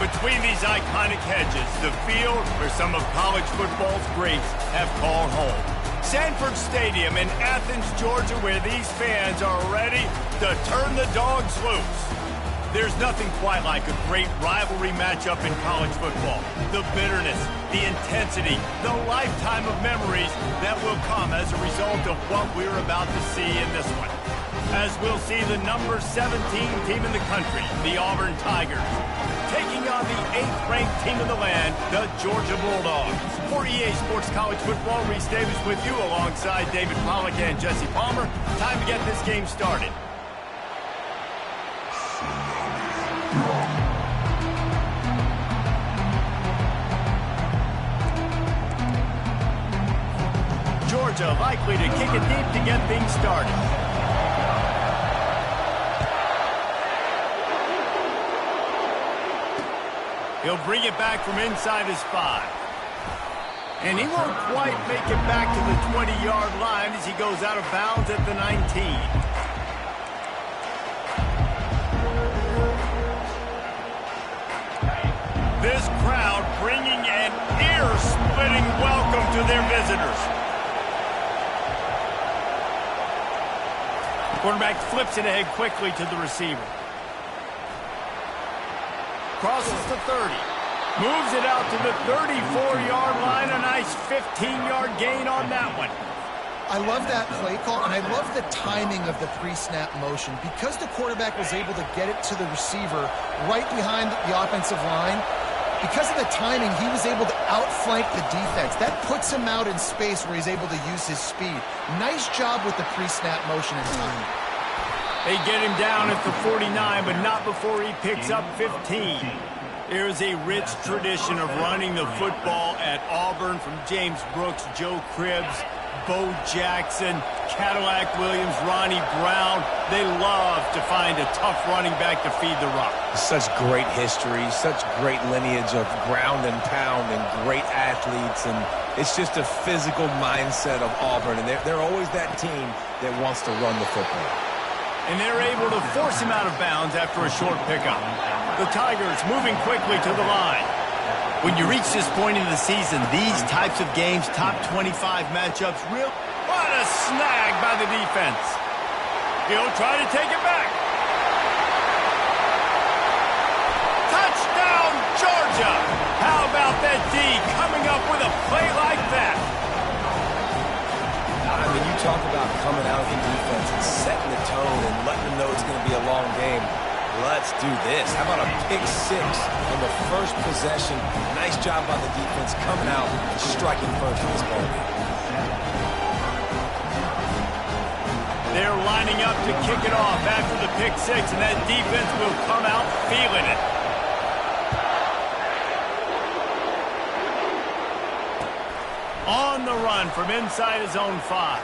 Between these iconic hedges, the field where some of college football's greats have called home. Sanford Stadium in Athens, Georgia, where these fans are ready to turn the dogs loose. There's nothing quite like a great rivalry matchup in college football. The bitterness, the intensity, the lifetime of memories that will come as a result of what we're about to see in this one. As we'll see the number 17 team in the country, the Auburn Tigers, taking on the 8th-ranked team in the land, the Georgia Bulldogs. For EA Sports College Football, Reese Davis with you alongside David Pollack and Jesse Palmer. Time to get this game started. Georgia likely to kick it deep to get things started. He'll bring it back from inside his 5. And he won't quite make it back to the 20-yard line as he goes out of bounds at the 19. This crowd bringing an ear-splitting welcome to their visitors. Quarterback flips it ahead quickly to the receiver. Crosses to 30. Moves it out to the 34-yard line. A nice 15-yard gain on that one. I love that play call, and I love the timing of the pre-snap motion. Because the quarterback was able to get it to the receiver right behind the offensive line, because of the timing, he was able to outflank the defense. That puts him out in space where he's able to use his speed. Nice job with the pre-snap motion and timing. They get him down at the 49, but not before he picks up 15. There's a rich tradition of running the football at Auburn from James Brooks, Joe Cribbs, Bo Jackson, Cadillac Williams, Ronnie Brown. They love to find a tough running back to feed the rock. Such great history, such great lineage of ground and pound and great athletes. And it's just a physical mindset of Auburn. And they're always that team that wants to run the football. And they're able to force him out of bounds after a short pickup. The Tigers moving quickly to the line. When you reach this point in the season, these types of games, top 25 matchups, what a snag by the defense. He'll try to take it back. Touchdown, Georgia! How about that D coming up with a play like that? I mean, you talk about coming out of the defense and setting the tone and letting them know it's going to be a long game. Let's do this. How about a pick 6 on the first possession? Nice job by the defense coming out and striking first in this ball game. They're lining up to kick it off after the pick 6, and that defense will come out feeling it. On the run from inside his own 5.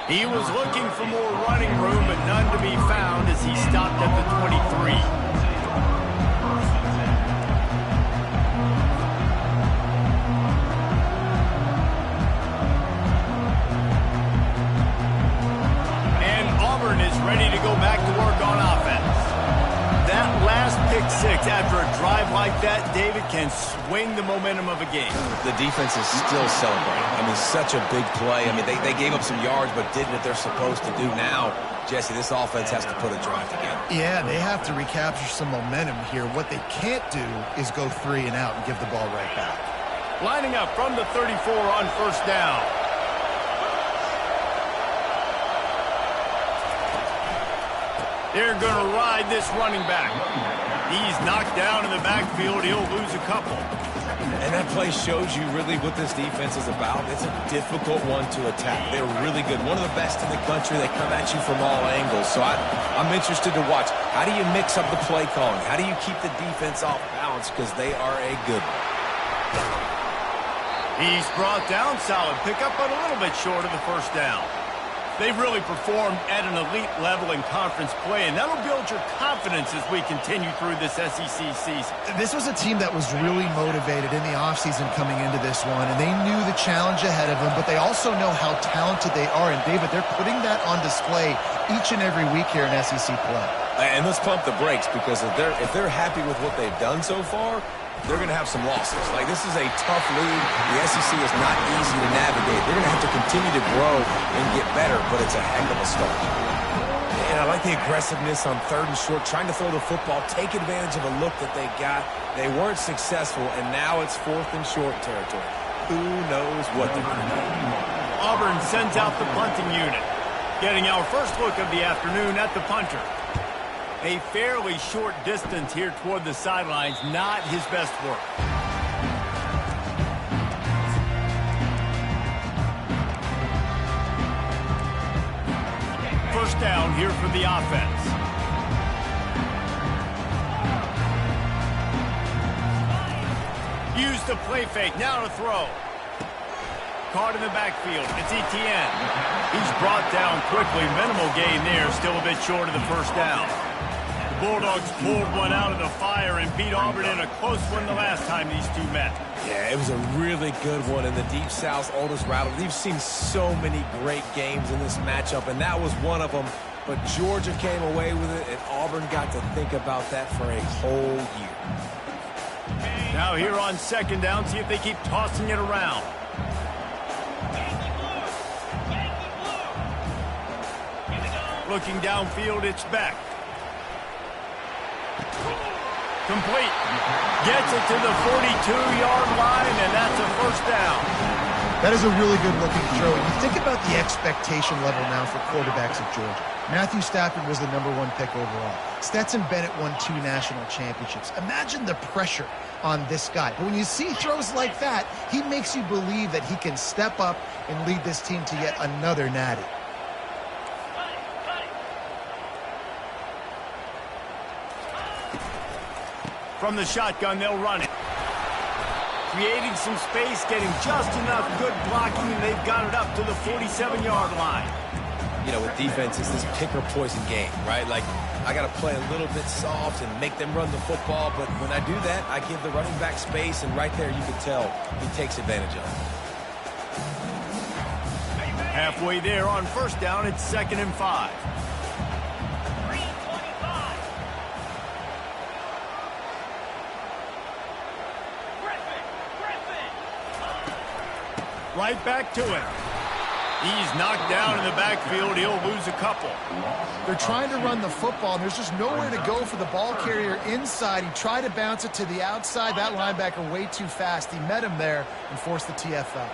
He was looking for more running room, but none to be found as he stopped at the 23. And Auburn is ready to go back to work on offense. That last pick 6 after a drive like that, David, can swing the momentum of a game. The defense is still celebrating. I mean, such a big play. I mean, they gave up some yards, but did what they're supposed to do. Now, Jesse, this offense has to put a drive together. Yeah, they have to recapture some momentum here. What they can't do is go 3 and out and give the ball right back. Lining up from the 34 on first down. They're going to ride this running back. He's knocked down in the backfield. He'll lose a couple. And that play shows you really what this defense is about. It's a difficult one to attack. They're really good. One of the best in the country. They come at you from all angles. So I'm interested to watch. How do you mix up the play calling? How do you keep the defense off balance? Because they are a good one. He's brought down. Solid pickup, but a little bit short of the first down. They've really performed at an elite level in conference play, and that'll build your confidence as we continue through this SEC season. This was a team that was really motivated in the offseason coming into this one, and they knew the challenge ahead of them, but they also know how talented they are. And, David, they're putting that on display each and every week here in SEC play. And let's pump the brakes, because if they're happy with what they've done so far, they're going to have some losses. Like, this is a tough league. The SEC is not easy to navigate. They're going to have to continue to grow and get better, but it's a heck of a start. And I like the aggressiveness on 3rd and short, trying to throw the football, take advantage of a look that they got. They weren't successful, and now it's 4th and short territory. Who knows what they're going to do? Auburn sends out the punting unit. Getting our first look of the afternoon at the punter. A fairly short distance here toward the sidelines, not his best work. First down here for the offense. Use the play fake, now to throw. Caught in the backfield, it's Etienne. He's brought down quickly, minimal gain there, still a bit short of the first down. Bulldogs pulled one out of the fire and beat Auburn in a close one the last time these two met. Yeah, it was a really good one in the Deep South's oldest rivalry. We've seen so many great games in this matchup, and that was one of them. But Georgia came away with it, and Auburn got to think about that for a whole year. Now here on 2nd down, see if they keep tossing it around. Looking downfield, it's Beck. Complete. Gets it to the 42-yard line, and that's a first down. That is a really good-looking throw. You think about the expectation level now for quarterbacks at Georgia. Matthew Stafford was the #1 pick overall. Stetson Bennett won 2 national championships. Imagine the pressure on this guy. But when you see throws like that, he makes you believe that he can step up and lead this team to yet another natty. From the shotgun, they'll run it. Creating some space, getting just enough good blocking, and they've got it up to the 47-yard line. You know, with defense, it's this pick-or-poison game, right? Like, I got to play a little bit soft and make them run the football, but when I do that, I give the running back space, and right there you can tell he takes advantage of it. Halfway there on first down, it's 2nd and 5. Right back to him. He's knocked down in the backfield. He'll lose a couple. They're trying to run the football, and there's just nowhere to go for the ball carrier inside. He tried to bounce it to the outside. That linebacker way too fast. He met him there and forced the TFL.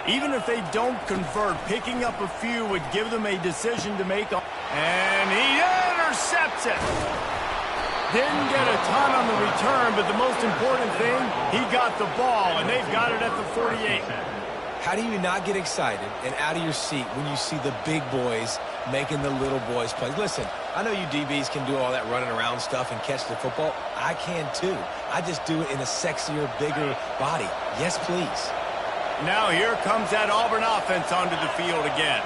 Even if they don't convert, picking up a few would give them a decision to make. And he intercepts it. Didn't get a ton on the return, but the most important thing, he got the ball, and they've got it at the 48. How do you not get excited and out of your seat when you see the big boys making the little boys play? Listen, I know you DBs can do all that running around stuff and catch the football. I can too. I just do it in a sexier, bigger body. Yes, please. Now here comes that Auburn offense onto the field again.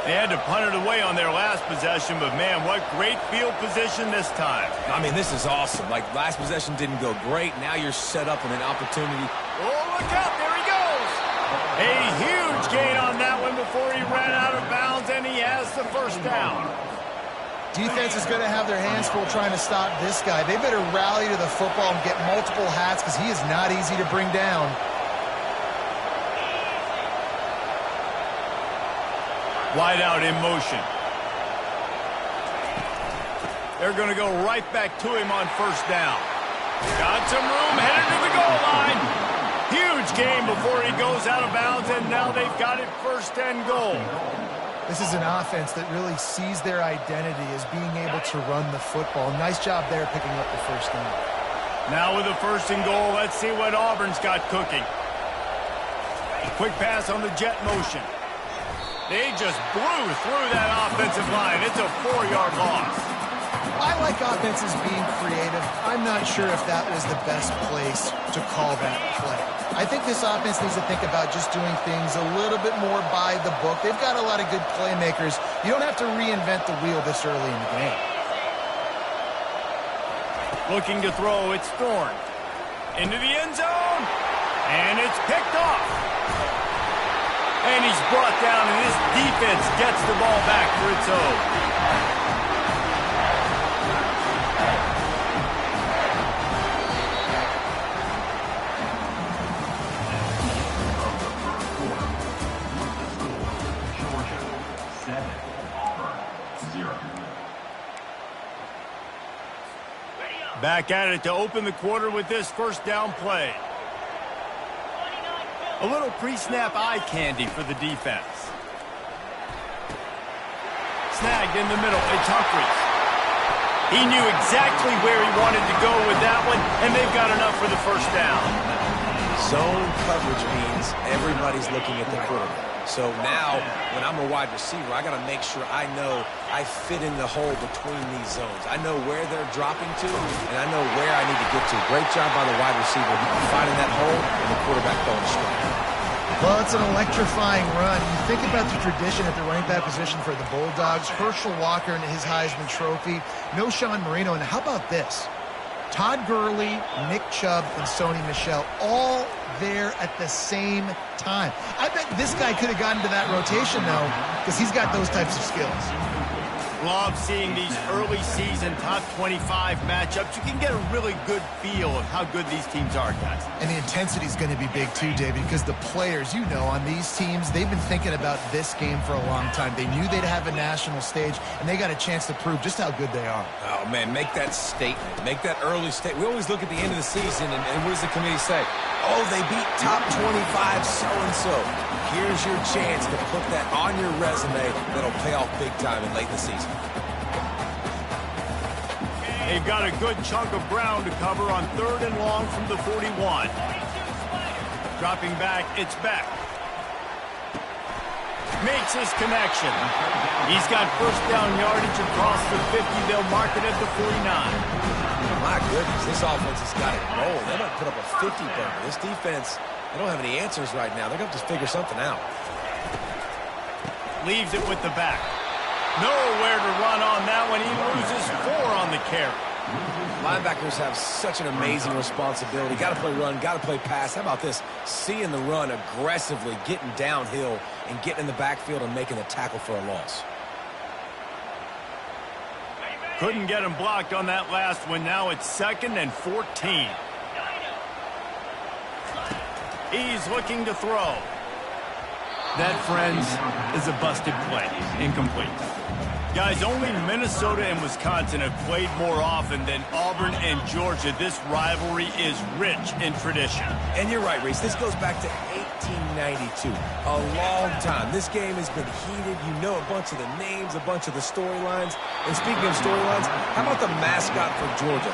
They had to punt it away on their last possession, but man, what great field position this time. I mean, this is awesome. Like, last possession didn't go great. Now you're set up with an opportunity. Oh, look out. There he goes. A huge gain on that one before he ran out of bounds, and he has the first down. Defense is going to have their hands full trying to stop this guy. They better rally to the football and get multiple hats because he is not easy to bring down. Wide out in motion. They're going to go right back to him on first down. Got some room, headed to the goal line. Huge game before he goes out of bounds, and now they've got it 1st and goal. This is an offense that really sees their identity as being able to run the football. Nice job there picking up the first down. Now with the 1st and goal, let's see what Auburn's got cooking. Quick pass on the jet motion. They just blew through that offensive line. It's a 4-yard loss. I like offenses being creative. I'm not sure if that was the best place to call that play. I think this offense needs to think about just doing things a little bit more by the book. They've got a lot of good playmakers. You don't have to reinvent the wheel this early in the game. Looking to throw, it's Thorne. Into the end zone, and it's picked off. And he's brought down, and this defense gets the ball back for its own. Back at it to open the quarter with this first down play. A little pre-snap eye candy for the defense. Snagged in the middle. It's Humphries. He knew exactly where he wanted to go with that one, and they've got enough for the first down. Zone coverage means everybody's looking at the quarterback. So now, when I'm a wide receiver, I got to make sure I know I fit in the hole between these zones. I know where they're dropping to, and I know where I need to get to. Great job by the wide receiver finding that hole and the quarterback going straight. Well, it's an electrifying run. You think about the tradition at the running back position for the Bulldogs. Herschel Walker and his Heisman Trophy. No Sean Marino. And how about this? Todd Gurley, Nick Chubb, and Sony Michel all there at the same time. I bet this guy could have gotten to that rotation, though, because he's got those types of skills. Love seeing these early season top 25 matchups. You can get a really good feel of how good these teams are, guys. And the intensity is going to be big too, David, because the players, you know, on these teams, they've been thinking about this game for a long time. They knew they'd have a national stage, and they got a chance to prove just how good they are. Oh, man, make that statement. Make that early statement. We always look at the end of the season, and what does the committee say? Oh, they beat top 25 so-and-so. Here's your chance to put that on your resume that'll pay off big time in late in the season. They've got a good chunk of ground to cover on 3rd and long from the 41. Dropping back, it's Beck. Makes his connection. He's got first down yardage across the 50. They'll mark it at the 49. My goodness, this offense has got it rolling. They might put up a 50 burger. This defense, they don't have any answers right now. They're going to have to figure something out. Leaves it with the back. Nowhere to run on that one. He loses 4 on the carry. Linebackers have such an amazing responsibility. Got to play run, got to play pass. How about this? Seeing the run aggressively, getting downhill, and getting in the backfield and making a tackle for a loss. Couldn't get him blocked on that last one. Now it's 2nd and 14. He's looking to throw. That, friends, is a busted play. Incomplete. Guys, only Minnesota and Wisconsin have played more often than Auburn and Georgia. This rivalry is rich in tradition. And you're right, Reese. This goes back to 1892. A long time. This game has been heated. You know a bunch of the names, a bunch of the storylines. And speaking of storylines, how about the mascot for Georgia?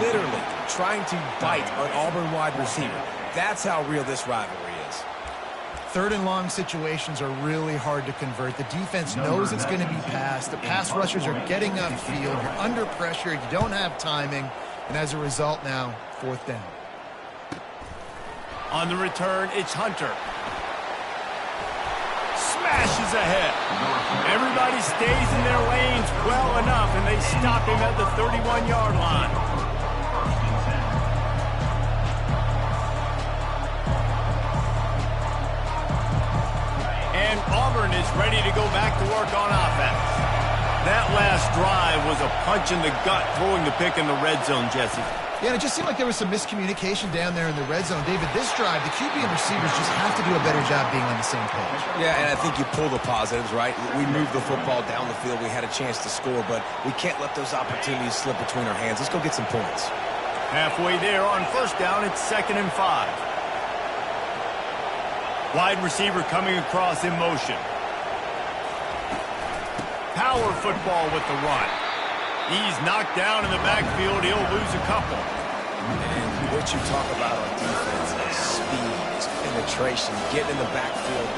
Literally trying to bite an Auburn wide receiver. That's how real this rivalry is. 3rd and long situations are really hard to convert. The defense knows it's going to be passed. The pass rushers are getting upfield. You're under pressure. You don't have timing. And as a result now, 4th down. On the return, it's Hunter. Smashes ahead. Everybody stays in their lanes well enough, and they stop him at the 31-yard line. And Auburn is ready to go back to work on offense. That last drive was a punch in the gut, throwing the pick in the red zone, Jesse. Yeah, and it just seemed like there was some miscommunication down there in the red zone. David, this drive, the QB and receivers just have to do a better job being on the same page. Yeah, and I think you pull the positives, right? We moved the football down the field. We had a chance to score, but we can't let those opportunities slip between our hands. Let's go get some points. Halfway there on first down, it's 2nd and 5. Wide receiver coming across in motion. Power football with the run. He's knocked down in the backfield. He'll lose a couple. And what you talk about on defense is speed, is penetration, getting in the backfield,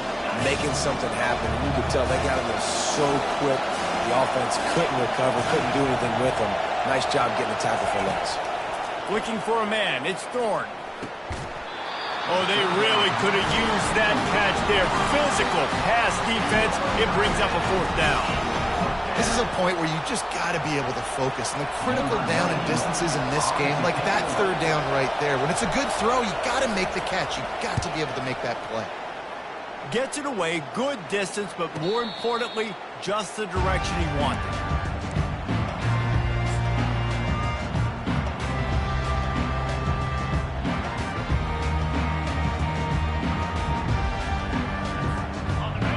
making something happen. You could tell they got in there so quick. The The offense couldn't recover, couldn't do anything with them. Nice job getting the tackle for loss. Looking for a man. It's Thorne. Oh, they really could have used that catch there. Physical pass defense. It brings up a 4th down. This is a point where you just got to be able to focus. And the critical down and distances in this game, like that 3rd down right there, when it's a good throw, you got to make the catch. You got to be able to make that play. Gets it away, good distance, but more importantly, just the direction he wanted.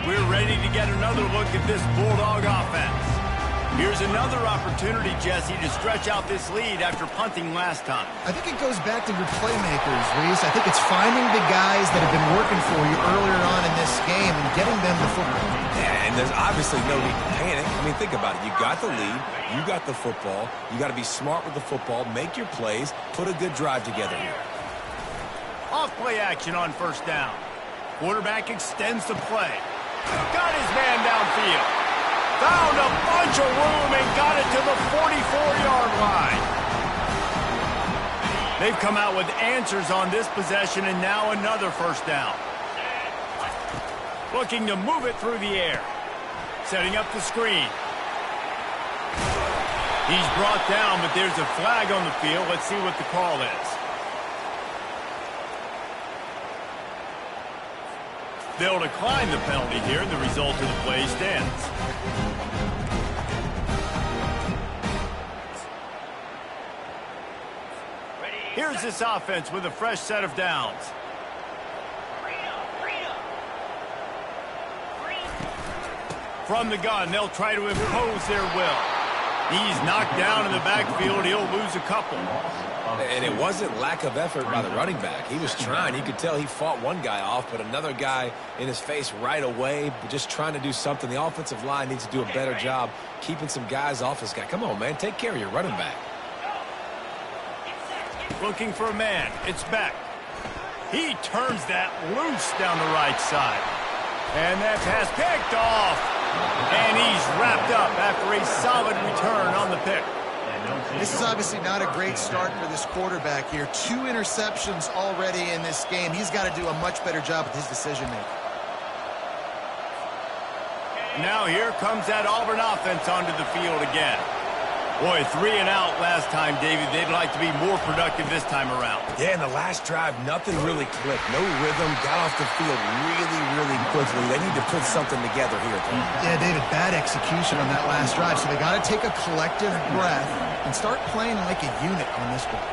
We're ready to get another look at this Bulldog offense. Here's another opportunity, Jesse, to stretch out this lead after punting last time. I think it goes back to your playmakers, Reese. I think it's finding the guys that have been working for you earlier on in this game and getting them the football. Yeah, and there's obviously no need to panic. I mean, think about it. You got the lead. You got the football. You got to be smart with the football. Make your plays. Put a good drive together here. Off-play action on 1st down. Quarterback extends the play. Got his man downfield. Found a bunch of room and got it to the 44-yard line. They've come out with answers on this possession, and now another 1st down. Looking to move it through the air. Setting up the screen. He's brought down, but there's a flag on the field. Let's see what the call is. They'll decline the penalty here, and the result of the play stands. Here's this offense with a fresh set of downs. From the gun, they'll try to impose their will. He's knocked down in the backfield. He'll lose a couple. And it wasn't lack of effort by the running back. He was trying. You could tell he fought one guy off, but another guy in his face right away, just trying to do something. The offensive line needs to do a better job keeping some guys off this guy. Come on, man. Take care of your running back. Looking for a man. It's Beck. He turns that loose down the right side. And that pass picked off. And he's wrapped up after a solid return on the pick. This is obviously not a great start for this quarterback here. 2 interceptions already in this game. He's got to do a much better job with his decision-making. Now here comes that Auburn offense onto the field again. Boy, 3 and out last time, David. They'd like to be more productive this time around. Yeah, in the last drive, nothing really clicked. No rhythm, got off the field really quickly. They need to put something together here. Yeah, David, bad execution on that last drive. So they got to take a collective breath and start playing like a unit on this one.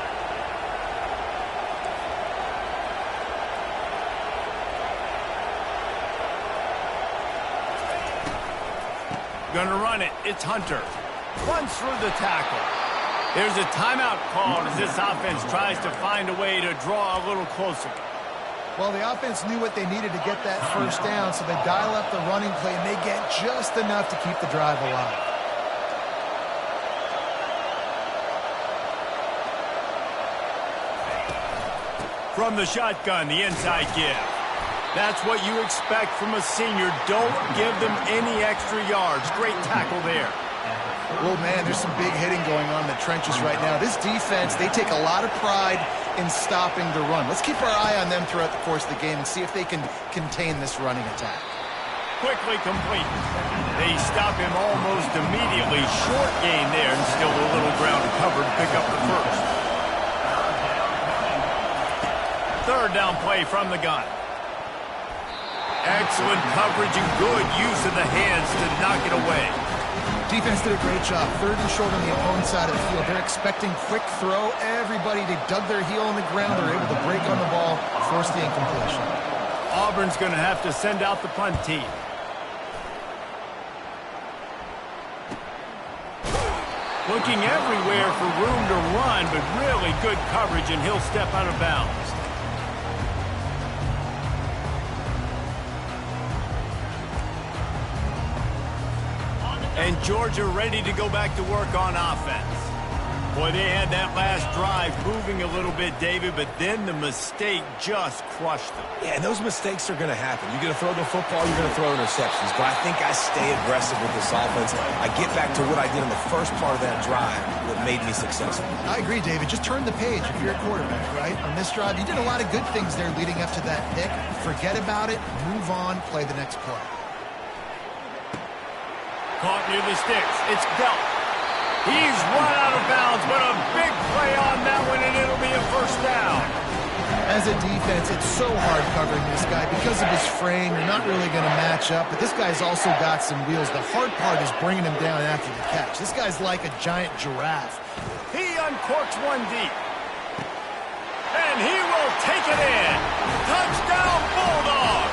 Gonna run it. It's Hunter. Runs through the tackle. There's a timeout called as this offense tries to find a way to draw a little closer. Well, the offense knew what they needed to get that 1st down, so they dial up the running play, and they get just enough to keep the drive alive. From the shotgun, the inside give. That's what you expect from a senior. Don't give them any extra yards. Great tackle there. Well, man, there's some big hitting going on in the trenches right now. This defense, they take a lot of pride in stopping the run. Let's keep our eye on them throughout the course of the game and see if they can contain this running attack. Quickly complete. They stop him almost immediately. Short gain there, and still a little ground to cover to pick up the 1st. 3rd down play from the gun. Excellent coverage and good use of the hands to knock it away. Defense did a great job. 3rd and short on the opponent's side of the field. They're expecting quick throw. Everybody, they dug their heel in the ground. They're able to break on the ball, force the incompletion. Auburn's going to have to send out the punt team. Looking everywhere for room to run, but really good coverage, and he'll step out of bounds. And Georgia ready to go back to work on offense. Boy, they had that last drive moving a little bit, David, but then the mistake just crushed them. Yeah, and those mistakes are going to happen. You're going to throw the football, you're going to throw interceptions. But I think I stay aggressive with this offense. I get back to what I did in the first part of that drive that made me successful. I agree, David. Just turn the page if you're a quarterback, right? On this drive, you did a lot of good things there leading up to that pick. Forget about it, move on, play the next play. Caught near the sticks. It's dealt. He's run out of bounds, but a big play on that one, and it'll be a first down. As a defense, it's so hard covering this guy. Because of his frame, you're not really going to match up, but this guy's also got some wheels. The hard part is bringing him down after the catch. This guy's like a giant giraffe. He uncorks one deep. And he will take it in. Touchdown, Bulldogs!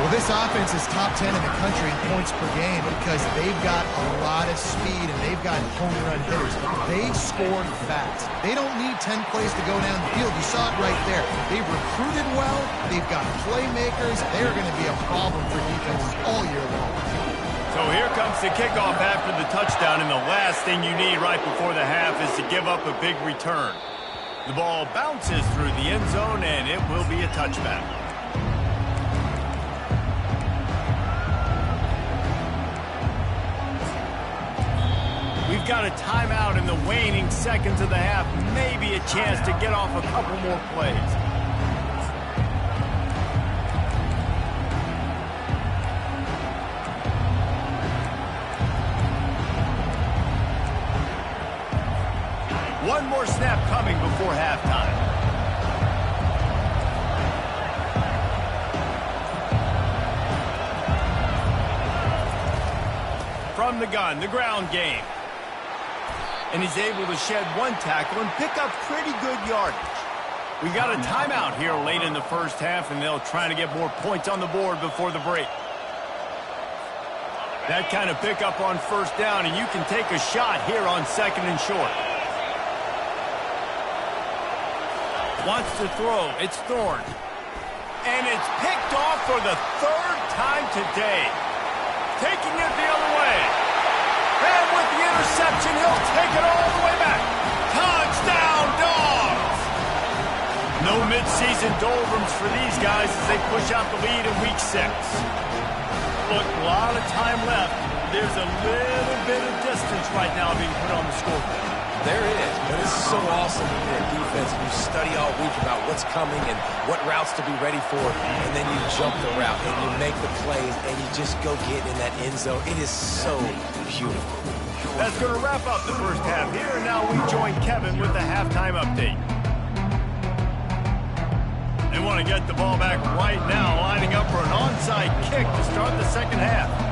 Well, this offense is top 10 in the country in points per game because they've got a lot of speed and they've got home run hitters. They score fast. They don't need 10 plays to go down the field. You saw it right there. They've recruited well. They've got playmakers. They're going to be a problem for defenses all year long. So here comes the kickoff after the touchdown, and the last thing you need right before the half is to give up a big return. The ball bounces through the end zone, and it will be a touchback. We've got a timeout in the waning seconds of the half. Maybe a chance to get off a couple more plays. One more snap coming before halftime. From the gun, the ground game. And he's able to shed one tackle and pick up pretty good yardage. We got a timeout here late in the first half, and they'll try to get more points on the board before the break. That kind of pickup on first down, and you can take a shot here on second and short. Wants to throw. It's Thorne. And it's picked off for the third time today. Taking it the other way. And with the interception, he'll take it all the way back. Touchdown, Dogs! No midseason doldrums for these guys as they push out the lead in Week 6. Look, a lot of time left. There's a little bit of distance right now being put on the scoreboard. There is, but it's so awesome when you're a defense and you study all week about what's coming and what routes to be ready for, and then you jump the route and you make the plays and you just go get in that end zone. It is so beautiful. That's going to wrap up the first half here, and now we join Kevin with the halftime update. They want to get the ball back right now, lining up for an onside kick to start the second half.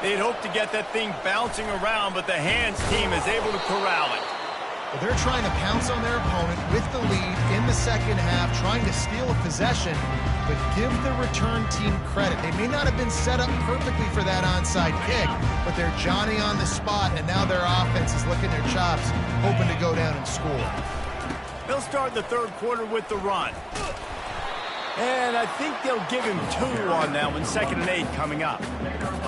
They'd hope to get that thing bouncing around, but the hands team is able to corral it. Well, they're trying to pounce on their opponent with the lead in the second half, trying to steal a possession, but give the return team credit. They may not have been set up perfectly for that onside kick, but they're Johnny on the spot, and now their offense is licking their chops, hoping to go down and score. They'll start the third quarter with the run. And I think they'll give him 2 on that one, 2nd and 8 coming up.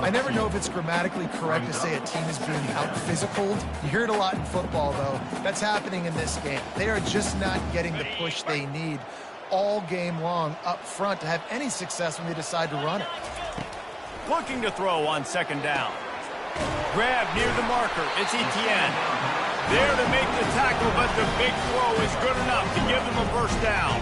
I never know if it's grammatically correct to say a team is being out-physicaled. You hear it a lot in football, though. That's happening in this game. They are just not getting the push they need all game long up front to have any success when they decide to run it. Looking to throw on 2nd down. Grab near the marker. It's Etienne. There to make the tackle, but the big throw is good enough to give them a first down.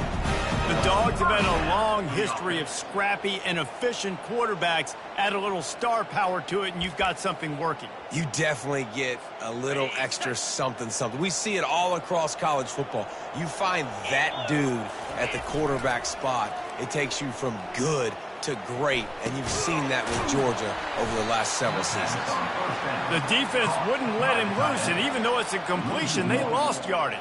The Dogs have had a long history of scrappy and efficient quarterbacks. Add a little star power to it, and you've got something working. You definitely get a little extra something. We see it all across college football. You find that dude at the quarterback spot, it takes you from good to great, and you've seen that with Georgia over the last several seasons. The defense wouldn't let him loose, and even though it's a completion, they lost yardage.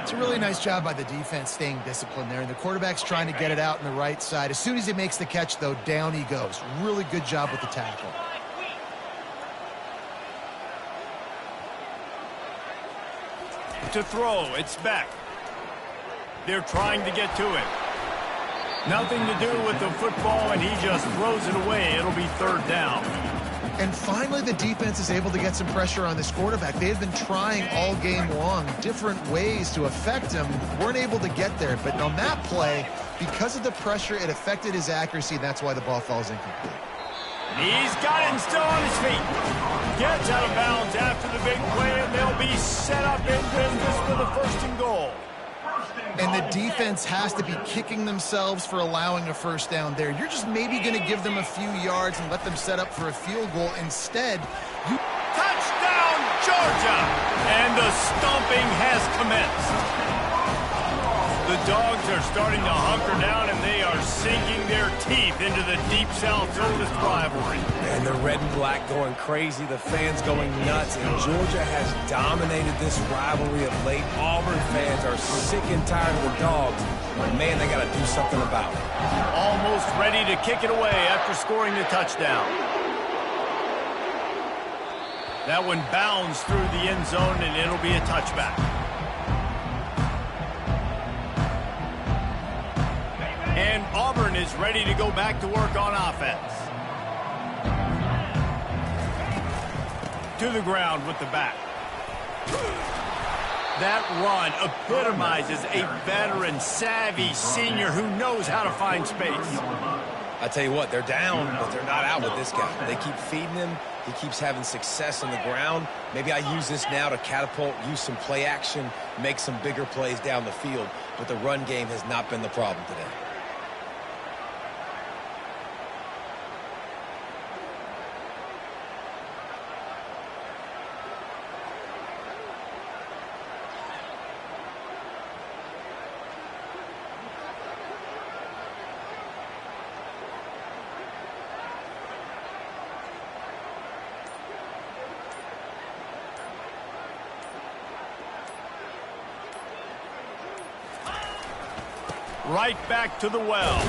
It's a really nice job by the defense staying disciplined there, and the quarterback's trying to get it out on the right side. As soon as he makes the catch, though, down he goes. Really good job with the tackle. To throw, it's Beck. They're trying to get to him. Nothing to do with the football, and he just throws it away. It'll be 3rd down. And finally, the defense is able to get some pressure on this quarterback. They have been trying all game long different ways to affect him. Weren't able to get there. But on that play, because of the pressure, it affected his accuracy, and that's why the ball falls incomplete. He's got it and still on his feet. Gets out of bounds after the big play, and they'll be set up in business for the 1st and goal. And the defense has to be kicking themselves for allowing a first down there. You're just maybe going to give them a few yards and let them set up for a field goal. Instead, you... Touchdown, Georgia! And the stomping has commenced. The Dogs are starting to hunker down, and they are sinking their teeth into the Deep South's oldest rivalry. And the red and black going crazy, the fans going nuts, and Georgia has dominated this rivalry of late. Auburn fans are sick and tired of the Dogs, but man, they got to do something about it. Almost ready to kick it away after scoring the touchdown. That one bounds through the end zone, and it'll be a touchback. And Auburn is ready to go back to work on offense. To the ground with the back. That run epitomizes a veteran, savvy senior who knows how to find space. I tell you what, they're down, but they're not out with this guy. They keep feeding him. He keeps having success on the ground. Maybe I use this now to catapult, use some play action, make some bigger plays down the field. But the run game has not been the problem today. Right back to the well.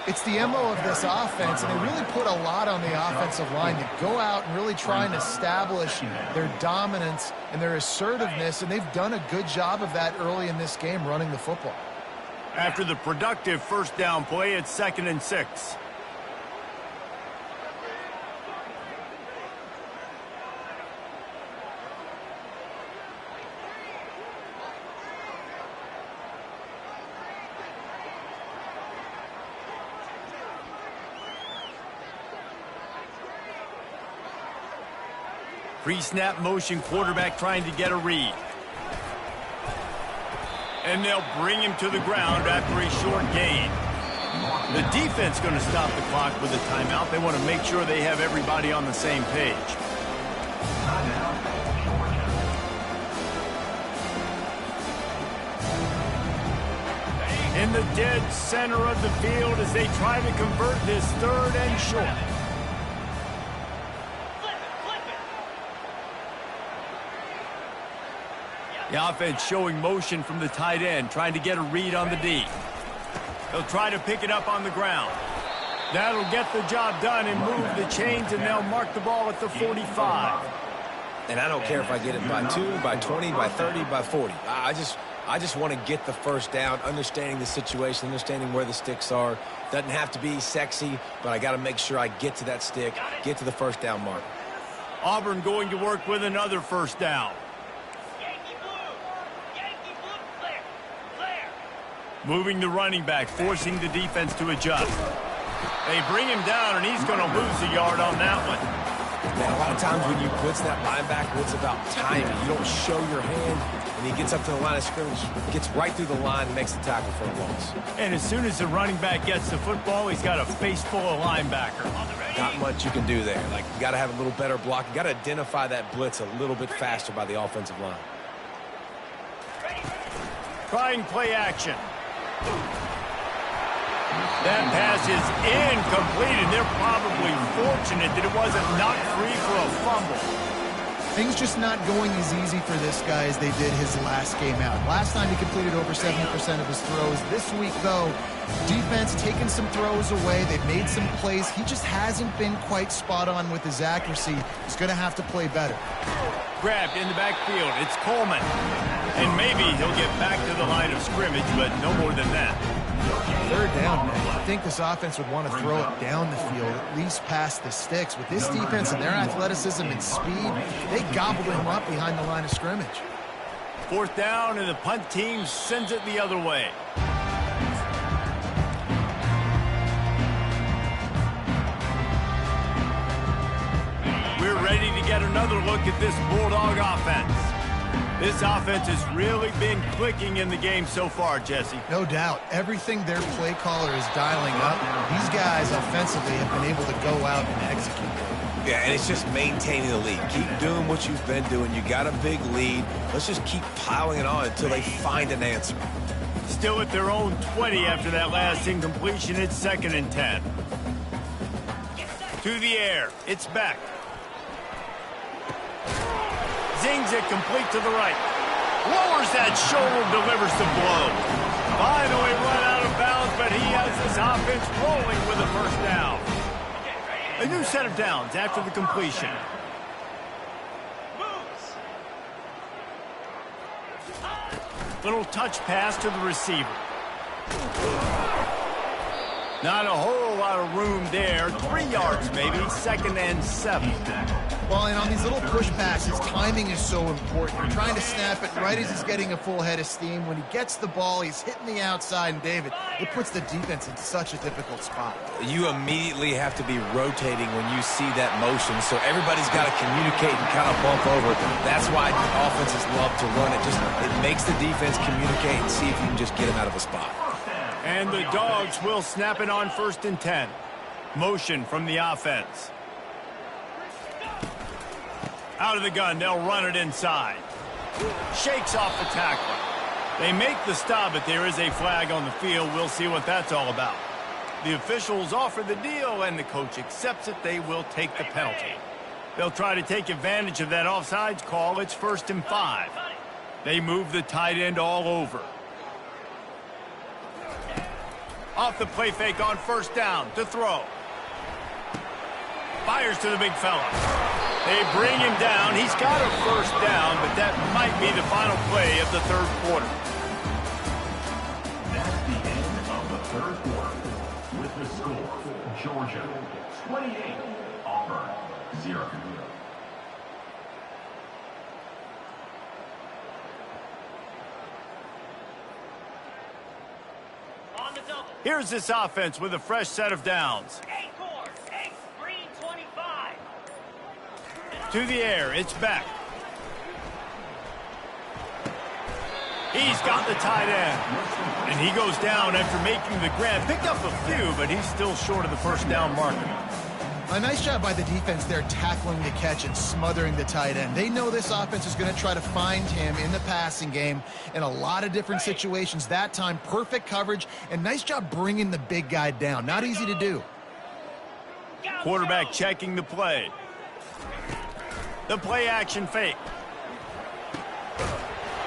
It's the MO of this offense, and they really put a lot on the offensive line to go out and really try and establish their dominance and their assertiveness, and they've done a good job of that early in this game running the football. After the productive first down play, it's 2nd and 6. Pre-snap motion, quarterback trying to get a read. And they'll bring him to the ground after a short gain. The defense going to stop the clock with a timeout. They want to make sure they have everybody on the same page. In the dead center of the field as they try to convert this 3rd and short. The offense showing motion from the tight end, trying to get a read on the D. They'll try to pick it up on the ground. That'll get the job done and move the chains, and they'll mark the ball at the 45. And I don't care if I get it by 2, by 20, by 30, by 40. I just want to get the first down, understanding the situation, understanding where the sticks are. Doesn't have to be sexy, but I got to make sure I get to that stick, get to the first down mark. Auburn going to work with another first down. Moving the running back, forcing the defense to adjust. They bring him down, and he's going to lose a yard on that one. Man, a lot of times when you blitz that linebacker, it's about timing. You don't show your hand, and he gets up to the line of scrimmage, gets right through the line, and makes the tackle for a loss. And as soon as the running back gets the football, he's got a face full of linebacker. Not much you can do there. Like, you got to have a little better block. You got to identify that blitz a little bit faster by the offensive line. Trying play action. That pass is incomplete, and they're probably fortunate that it wasn't knocked free for a fumble. Things just not going as easy for this guy as they did his last game out. Last time he completed over 70% of his throws. This week, though, defense taking some throws away. They've made some plays. He just hasn't been quite spot on with his accuracy. He's going to have to play better. Grabbed in the backfield. It's Coleman. And maybe he'll get back to the line of scrimmage, but no more than that. Third down, man. I think this offense would want to throw it down the field, at least past the sticks. With this defense and their athleticism and speed, they gobbled him up behind the line of scrimmage. Fourth down, and the punt team sends it the other way. We're ready to get another look at this Bulldog offense. This offense has really been clicking in the game so far, Jesse. No doubt. Everything their play caller is dialing up, these guys offensively have been able to go out and execute. Yeah, and it's just maintaining the lead. Keep doing what you've been doing. You got a big lead. Let's just keep piling it on until they find an answer. Still at their own 20 after that last incompletion. It's 2nd and 10. To the air. It's Beck. Zings it complete to the right. Lowers that shoulder, delivers the blow. Finally run out of bounds, but he has this offense rolling with a first down. A new set of downs after the completion. Little touch pass to the receiver. Not a whole lot of room there. 3 yards maybe, 2nd and 7. Well, and on these little push passes, timing is so important. You're trying to snap it right as he's getting a full head of steam. When he gets the ball, he's hitting the outside, and David, it puts the defense in such a difficult spot. You immediately have to be rotating when you see that motion, so everybody's got to communicate and kind of bump over. That's why offenses love to run it. It makes the defense communicate and see if you can just get him out of a spot. And the Dogs will snap it on 1st and 10. Motion from the offense. Out of the gun, they'll run it inside. Shakes off the tackler. They make the stop, but there is a flag on the field. We'll see what that's all about. The officials offer the deal, and the coach accepts it. They will take the penalty. They'll try to take advantage of that offsides call. It's 1st and 5. They move the tight end all over. Off the play fake on 1st down to throw. Fires to the big fella. They bring him down. He's got a 1st down, but that might be the final play of the 3rd quarter. That's the end of the 3rd quarter. With the score, Georgia 28, Auburn 0. Here's this offense with a fresh set of downs. To the air, it's Beck. He's got the tight end. And he goes down after making the grab. Picked up a few, but he's still short of the 1st down marker. A nice job by the defense there tackling the catch and smothering the tight end. They know this offense is going to try to find him in the passing game in a lot of different situations. That time, perfect coverage, and nice job bringing the big guy down. Not easy to do. Quarterback checking the play. The play action fake.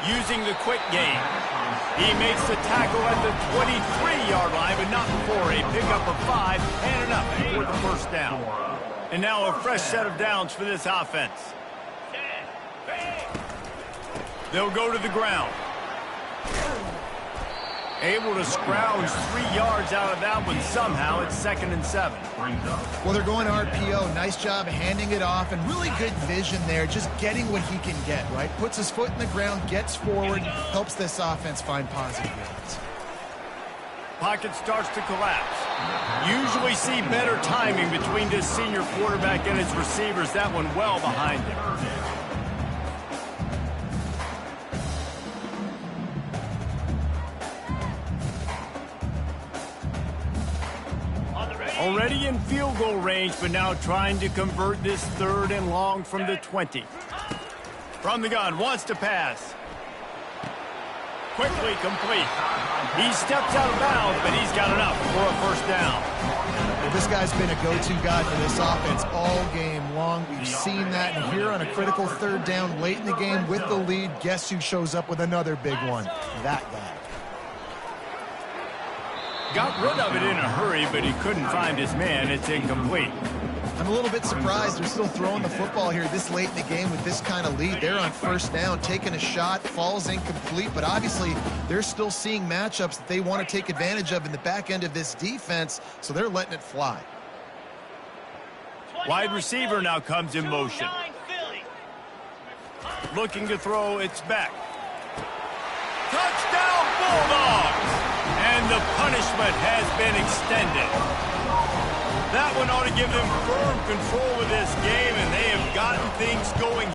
Using the quick game. He makes the tackle at the 23-yard line, but not before a pickup of 5 and enough for the 1st down. And now a fresh set of downs for this offense. They'll go to the ground. Able to scrounge 3 yards out of that one somehow. It's 2nd and 7. Well, they're going to RPO. Nice job handing it off, and really good vision there, just getting what he can get, right? Puts his foot in the ground, gets forward, helps this offense find positive yards. Pocket starts to collapse. Usually see better timing between this senior quarterback and his receivers. That one well behind him. Already in field goal range, but now trying to convert this 3rd and long from the 20. From the gun, wants to pass. Quickly complete. He steps out of bounds, but he's got enough for a 1st down. Well, this guy's been a go-to guy for this offense all game long. We've seen that, and here on a critical 3rd down late in the game with the lead, guess who shows up with another big one? That guy. Got rid of it in a hurry, but he couldn't find his man. It's incomplete. I'm a little bit surprised they're still throwing the football here this late in the game with this kind of lead. They're on first down, taking a shot, falls incomplete, but obviously they're still seeing matchups that they want to take advantage of in the back end of this defense, so they're letting it fly. Wide receiver now comes in motion. Looking to throw, it's back. Touchdown Bulldogs! And the punishment has been extended. That one ought to give them firm control of this game, and they have gotten things going